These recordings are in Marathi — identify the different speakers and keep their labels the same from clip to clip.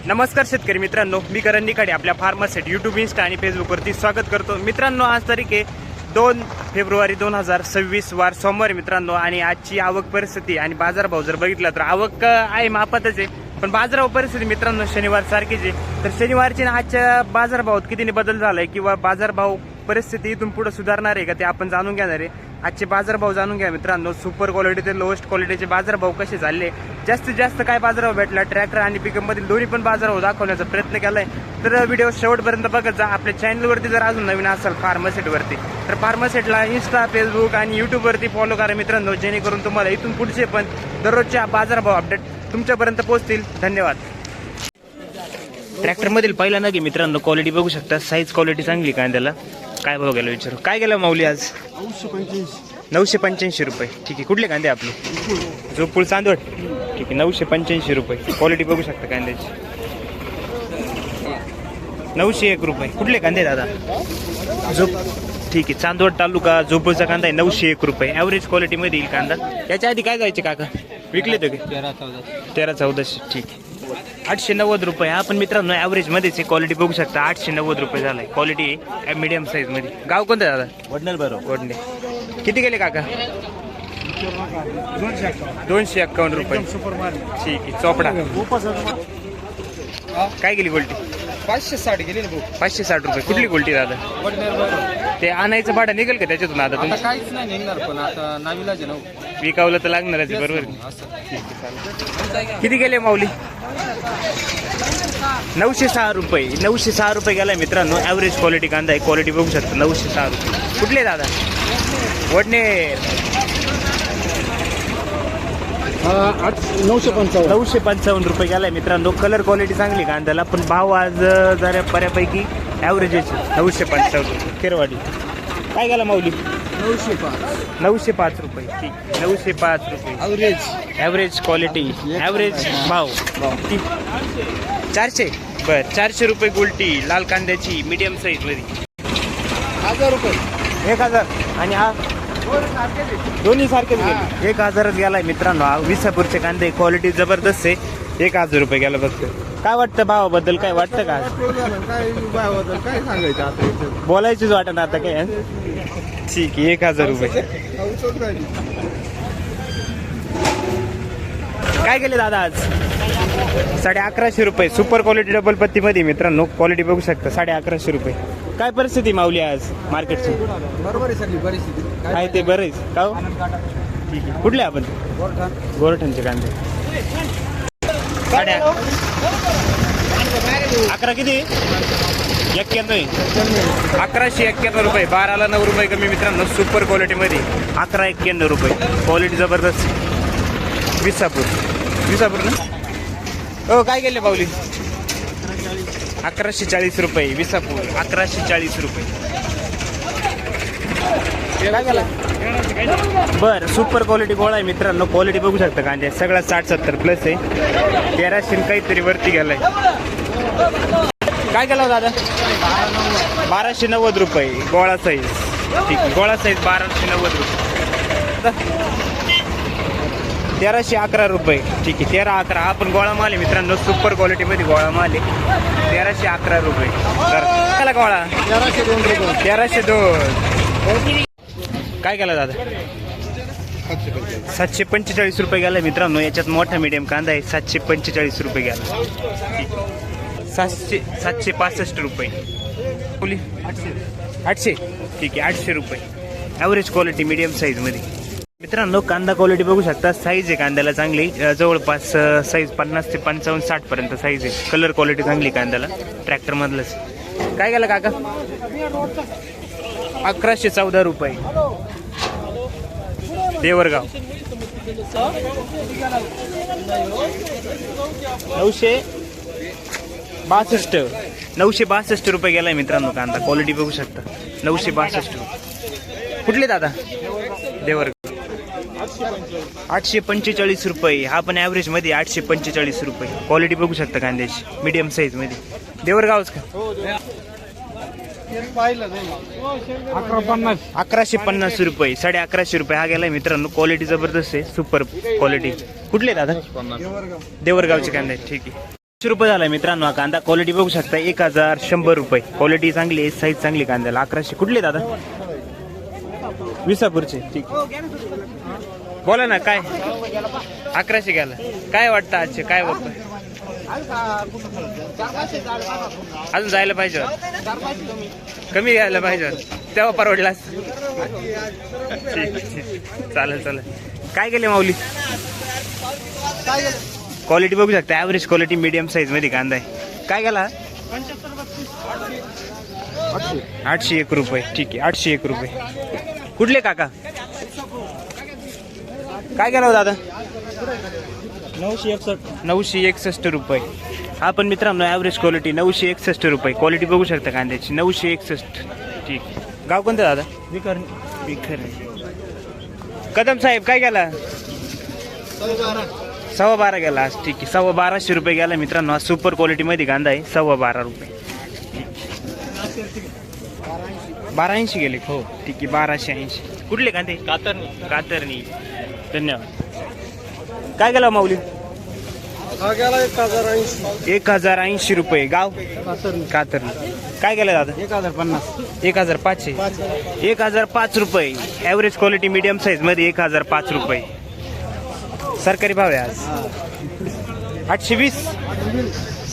Speaker 1: नमस्कार शेतकरी मित्रांनो, मी करण निखाडे आपल्या फार्मासेट यूट्यूब, इंस्टा आणि फेसबुकवरती स्वागत करतो. मित्रांनो, आज तारीख आहे 2 फेब्रुवारी 2026 वार सोमवार मित्रांनो. आणि आजची आवक परिस्थिती आणि बाजारभाव जर बघितला तर आवक आहे मापातच आहे, पण बाजारभाव परिस्थिती मित्रांनो शनिवार सारखीच आहे. तर शनिवारची आजच्या बाजारभावात कितीने बदल झालाय किंवा बाजारभाव परिस्थिती इथून पुढे सुधारणार आहे का ते आपण जाणून घेणार आहे. आजचे बाजारभाव जाणून घ्या मित्रांनो. सुपर क्वालिटी ते लोएस्ट क्वालिटीचे बाजारभाव कसे चालले, जास्तीत जास्त काय बाजारभाव भेटला, ट्रॅक्टर आणि पिकअप मधील दोन्ही पण बाजारभाव दाखवण्याचा प्रयत्न केलाय. तर व्हिडिओ शेवटपर्यंत बघत जा. आपल्या चॅनलवरती जर अजून नवीन असाल फार्मासेटवरती, तर फार्मासेटला इंस्टा, फेसबुक आणि यूट्यूबवरती फॉलो करा मित्रांनो, जेणेकरून तुम्हाला इथून पुढचे पण दररोजच्या बाजारभाव अपडेट तुमच्यापर्यंत पोहोचतील. धन्यवाद. ट्रॅक्टर मधील पहिला नग मित्रांनो, क्वालिटी बघू शकता, साईज क्वालिटी चांगली. कांद्याला काय भाव गेला विचारू, काय गेला माऊली आज? 985 रुपये. ठीक आहे. कुठले कांदे आपले? जोपूळ चांदवड. ठीक आहे. 985 रुपये. क्वालिटी बघू शकता कांद्याची. 901 रुपये. कुठले कांदे दादा? ठीक आहे. चांदवड तालुका, जोपूळचा कांदा आहे. 901 रुपये. ॲव्हरेज क्वालिटीमध्ये येईल कांदा. याच्या आधी काय जायचे काका? विकले ते 13-14. ठीक आहे. 890 रुपये. हा पण मित्रांनो ॲव्हरेज मध्येच क्वालिटी बघू शकता. 890 रुपये झालाय. क्वालिटी मीडियम साईज मध्ये. गाव कोणतं दादा? वडनेर. बरोबर, वडने. किती गेले काका? 251 रुपये. ठीक आहे. चोपडा काय गेली गोल्टी?
Speaker 2: 560 गेली ना भाऊ.
Speaker 1: 560 रुपये. कुठली गोल्टी दादा? ते आणायचं भाडं निघेल का त्याच्यातून? आता
Speaker 2: आता काहीच नाही निघणार, पण आता नावीलाज आहे ना.
Speaker 1: विकावलं तर लागणारच आहे. बरोबर. ठीक आहे. चालेल. किती गेले माऊली? 906 रुपये. 906 रुपये गेलाय मित्रांनो. ॲव्हरेज क्वालिटी कांदा आहे. क्वालिटी बघू शकता. 906 रुपये. कुठले दादा? वडनेर. 955 रुपये गेलाय मित्रांनो. कलर क्वालिटी चांगली कांद्याला, पण भाव आज जरा बऱ्यापैकी ॲव्हरेज 955 रुपये. खेरवाडी काय गेला माऊली? 905 रुपये. ठीक. 905 रुपये. ॲव्हरेज क्वालिटी, ॲव्हरेज भाव. 400. बरं. 400 रुपये गोल्टी लाल कांद्याची मीडियम साईज मध्ये.
Speaker 2: 1000 रुपये.
Speaker 1: 1000. आणि हा दोन्ही सारखेच गेले. 1000च गेलाय मित्रांनो. विसापूरचे कांदे क्वालिटी जबरदस्त आहे. 1000 रुपये गेला फक्त. काय वाटतं भावाबद्दल? काय वाटतं का?
Speaker 2: काय सांगायचं आता?
Speaker 1: बोलायचीच वाटत आता काय. ठीक आहे. 1000 रुपये. काय गेले दादा आज? 1150 रुपये. सुपर क्वालिटी डबल पत्ती मध्ये मित्रांनो. क्वालिटी बघू शकता. 1150 रुपये. काय परिस्थिती माऊली आज मार्केटची?
Speaker 2: बरोबर आहे सगळी परिस्थिती.
Speaker 1: काय ते बरेच का हो? ठीक आहे. कुठले आपण? गोरठणचे कांदे. 11 किती? 91. 1191 रुपये. 12ला 9 रुपये कमी मित्रांनो. सुपर क्वालिटी मध्ये 1191 रुपये. क्वालिटी जबरदस्त. विसापूर ना? हो. काय गेले पावली? 1140 रुपये. विसापूर 1140 रुपये. बर. सुपर क्वालिटी गोळा आहे मित्रांनो. क्वालिटी बघू शकता कांद्या. सगळा 60-70 प्लस आहे. 1300 काहीतरी वरती गेलाय. काय गेला दादा? 1290 रुपये. गोळा साईज. ठीक आहे. गोळा साईज 1290 रुपये. 1311 रुपये. ठीक आहे. 1311. हा पण गोळा माल आहे मित्रांनो. सुपर क्वालिटी मध्ये गोळा माल आहे. 1311 रुपये. तर गोळा 1302. काय केला दादा? 745 रुपये गेला मित्रांनो. याच्यात मोठा मीडियम कांदा आहे. 745 रुपये गेला. 765 रुपये. 800. ठीक आहे. 800 रुपये. ॲव्हरेज क्वालिटी मीडियम साईज मध्ये मित्रांनो. कांदा क्वालिटी बघू शकता. साईज आहे कांद्याला चांगली. जवळपास साईज 50 ते 55, 60 पर्यंत साईज आहे. कलर क्वालिटी चांगली कांद्याला. ट्रॅक्टर मधलंच. काय गेला काका? 1114 रुपये. देवरगाव. 962 रुपये गेलाय मित्रांनो कांदा. क्वालिटी बघू शकता. 962 रुपये. कुठले दादा? देवरगाव. 845 रुपये. हा पण ॲव्हरेज मध्ये 845 रुपये. क्वालिटी बघू शकता कांद्याची मीडियम साईज मध्ये. देवरगावच का? 1150 रुपये. 1150 रुपये हा गेलाय मित्रांनो. क्वालिटी जबरदस्त आहे. Super quality. कुठले दादा? देवरगावचे कांदे. ठीक आहे. रुपये झाला मित्रांनो हा कांदा. क्वालिटी बघू शकता 1100 रुपये. क्वालिटी चांगली आहे, साईज चांगली कांद्याला. 1100 कुठले दादा? विसापूरचे. ठीक, बोला ना काय 1100 गेला. काय वाटतं आजचे काय बघतोय? अजून जायला पाहिजे होतं. कमी घ्यायला पाहिजे होतं, तेव्हा परवडलास. चालेल चालेल. काय केले माऊली? क्वालिटी बघू शकता, ॲव्हरेज क्वालिटी मीडियम साईज मध्ये कांदा आहे. काय गेला? 801 रुपये. ठीक आहे, 801 रुपये. कुठले काका? काय गेला हो दादा? 961 रुपये. हा पण मित्रांनो ॲव्हरेज क्वालिटी 961 रुपये. क्वालिटी बघू शकता कांद्याची 961. ठीक. गाव कोणतं दादा? बिखर. कदम साहेब काय गेला? 12.25 गेला आज. ठीक आहे, 1250 रुपये गेला मित्रांनो. हा सुपर क्वालिटी मध्ये कांदा आहे. 12.25 रुपये. 1280 गेले. हो ठीक आहे, 1280. कुठले कांदे? कातरणी. धन्यवाद. काय गेला माऊली? 1080 रुपये. गाव? कातरणी. काय गेलं दादा? 1005. 1005 रुपये. ॲव्हरेज क्वालिटी मीडियम साईज मध्ये 1005 रुपये. सरकारी भाव आहे आज. 820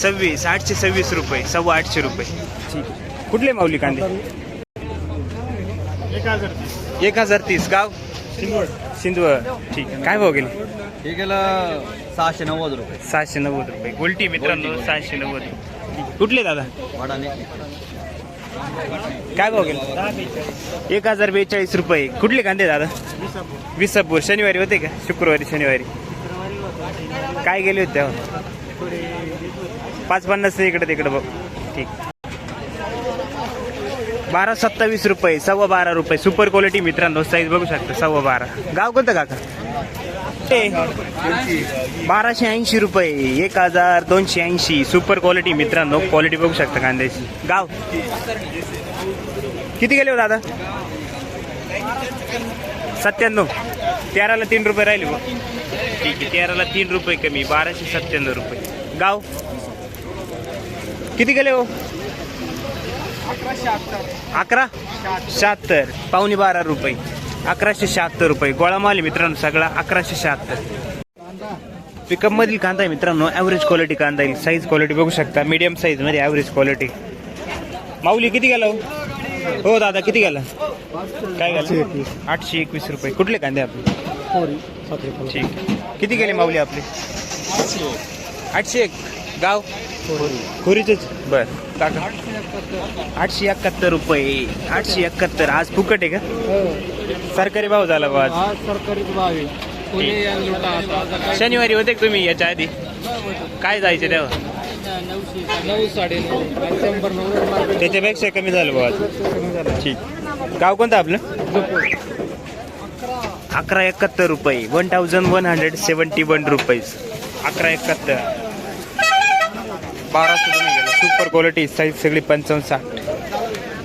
Speaker 1: 26 826 रुपये. 825 रुपये. ठीक आहे. कुठले माऊली कांदे? 1030. गाव? सिंधवड. ठीक आहे. काय भाव गेले?
Speaker 2: हे गेलं 690 रुपये.
Speaker 1: 690 रुपये. गोल्टी मित्रांनो 690. कुठले दादा?
Speaker 2: वाडाने.
Speaker 1: काय भाव गेले? 1042 रुपये. कुठले कांदे दादा? विसापूर. शनिवारी होते का? शुक्रवारी शनिवारी काय गेले होते तेव्हा? 550 इकडे तिकडे बघ. ठीक. 1227 रुपये. 12.25 रुपये. सुपर क्वालिटी मित्रांनो. साईज बघू शकता 12.25. गाव कोणतं काका? 1280 रुपये. 1280. सुपर क्वालिटी मित्रांनो. क्वालिटी बघू शकता कांद्याची. गाव? किती गेले हो दादा? 97. 13ला 3 रुपये राहिले बघ. ठीक आहे, 13ला 3 रुपये कमी. 1297 रुपये. गाव? किती गेले हो? 1176. 11.25 रुपये. 1176 रुपये. गोळा माल आहे मित्रांनो सगळा. 1176. पिकअप मधील कांदा आहे मित्रांनो. ॲव्हरेज क्वालिटी कांदा आहे. साईज क्वालिटी बघू शकता मीडियम साईज मध्ये ॲव्हरेज क्वालिटी. माऊली किती गेला हो दादा? किती गेला? काय गेला? 821 रुपये. कुठले कांदे आपले? ठीक. किती गेले माऊली आपले? 801. गाव? खोरीचेच. बर काका 871 रुपये. 871. आज फुकट आहे का? सरकारी भाव झाला बा आज.
Speaker 2: सरकारी भाव आहे.
Speaker 1: शनिवारी होते का तुम्ही याच्या आधी? काय जायचे तेव्हा?
Speaker 2: 9, 9.5.
Speaker 1: त्याच्यापेक्षा कमी झालं बा आज. ठीक. गाव कोणतं आपलं? 1171 रुपये. 1171 रुपये. 1171. 1200 गेला. Super quality. साईज सगळी 55-60.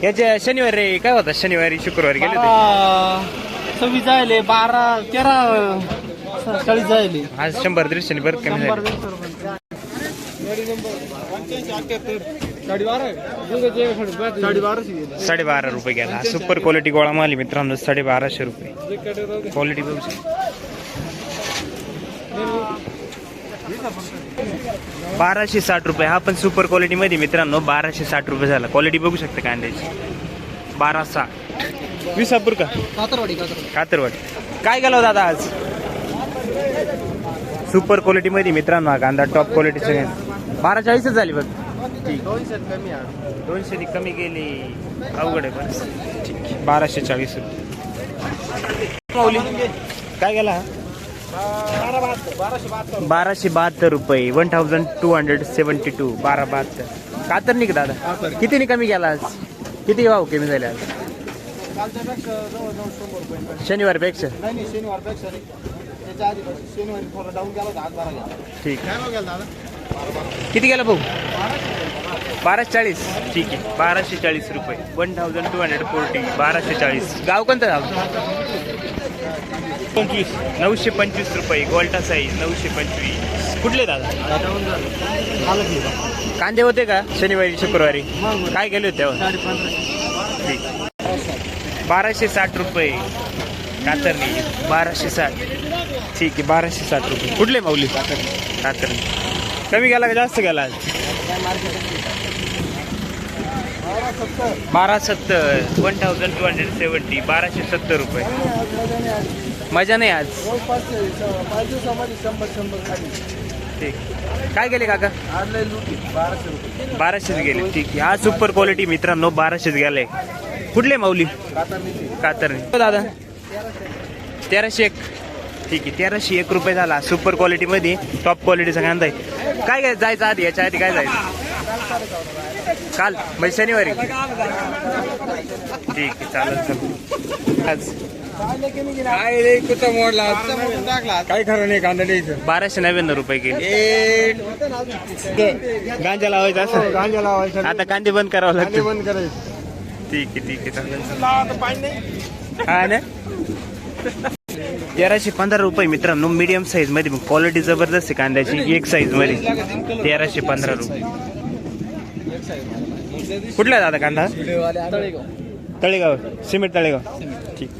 Speaker 1: याच्या शनिवारी काय होता? शनिवारी शुक्रवारी गेले होते.
Speaker 2: 26 जायले. 12, 13, 40 जायले.
Speaker 1: आज 100-150 परत कमी झाले. 12.5 रुपये गेला. सुपर क्वालिटी गोळा माल आहे मित्रांनो. 1250 रुपये. क्वालिटी बघू शकता. 1260 रुपये. हा पण सुपर क्वालिटी मध्ये मित्रांनो. 1260 रुपये झाला. क्वालिटी बघू शकता कांद्याची. 1260. विसापूर का? कातरवाडी. काय गेला दादा आज? सुपर क्वालिटी मध्ये मित्रांनो हा कांदा टॉप क्वालिटीचे. 1240 झाली बघ. ठीक. 200 कमी गेली. अवघड आहे बरं. ठीक. 1240 रुपये. माऊली काय गेला? 1272 रुपये. 1272. 1272. कातरणी का दादा? कितीने कमी गेला आज? किती भाव कमी झाले आज? शनिवार पेक्षा? ठीक. किती गेला भाऊ? 1240. ठीक आहे, 1240 रुपये. 1240. 1240. गाव कोणतं गाव? 925 रुपये. गोल्टा साईज 925. कुठले दादा? कांदे होते का शनिवारी शुक्रवारी? काय गेले होते तेव्हा? ठीक. 1260 रुपये कातरणी. 1260. ठीक आहे, 1260 रुपये. कुठले माऊली? कातरणी. कमी गेला का जास्त गेला आज? 1270. 1270. 1270 रुपये. मजा नाही आज. ठीक. काय गेले काका? 1200 गेले. ठीक आहे. हा सुपर क्वालिटी मित्रांनो, 1200 गेले. कुठले माऊली? कातरणी. दादा 1301. ठीक आहे, 1301 रुपये झाला. सुपर क्वालिटी मध्ये टॉप क्वालिटीचा कांदा आहे. काय काय जायचं आधी? याच्या आधी काय जायचं? काल म्हणजे शनिवारी. ठीक आहे, चालेल चालेल. आज
Speaker 2: काय खरं नाही कांदा द्यायचं.
Speaker 1: 1299 रुपये गेले. गांजा लावायचा असं.
Speaker 2: गांजा लावायचं.
Speaker 1: आता कांदे बंद करावं लागते.
Speaker 2: बंद करायचं.
Speaker 1: ठीक आहे, ठीक आहे, चालेल. हा ना, 1315 रुपये मित्रांनो. मीडियम साईज मध्ये क्वालिटी जबरदस्त आहे कांद्याची. एक साईज मध्ये 1315 रुपये. कुठला दादा कांदा? तळेगाव. सिमेंट तळेगाव. ठीक.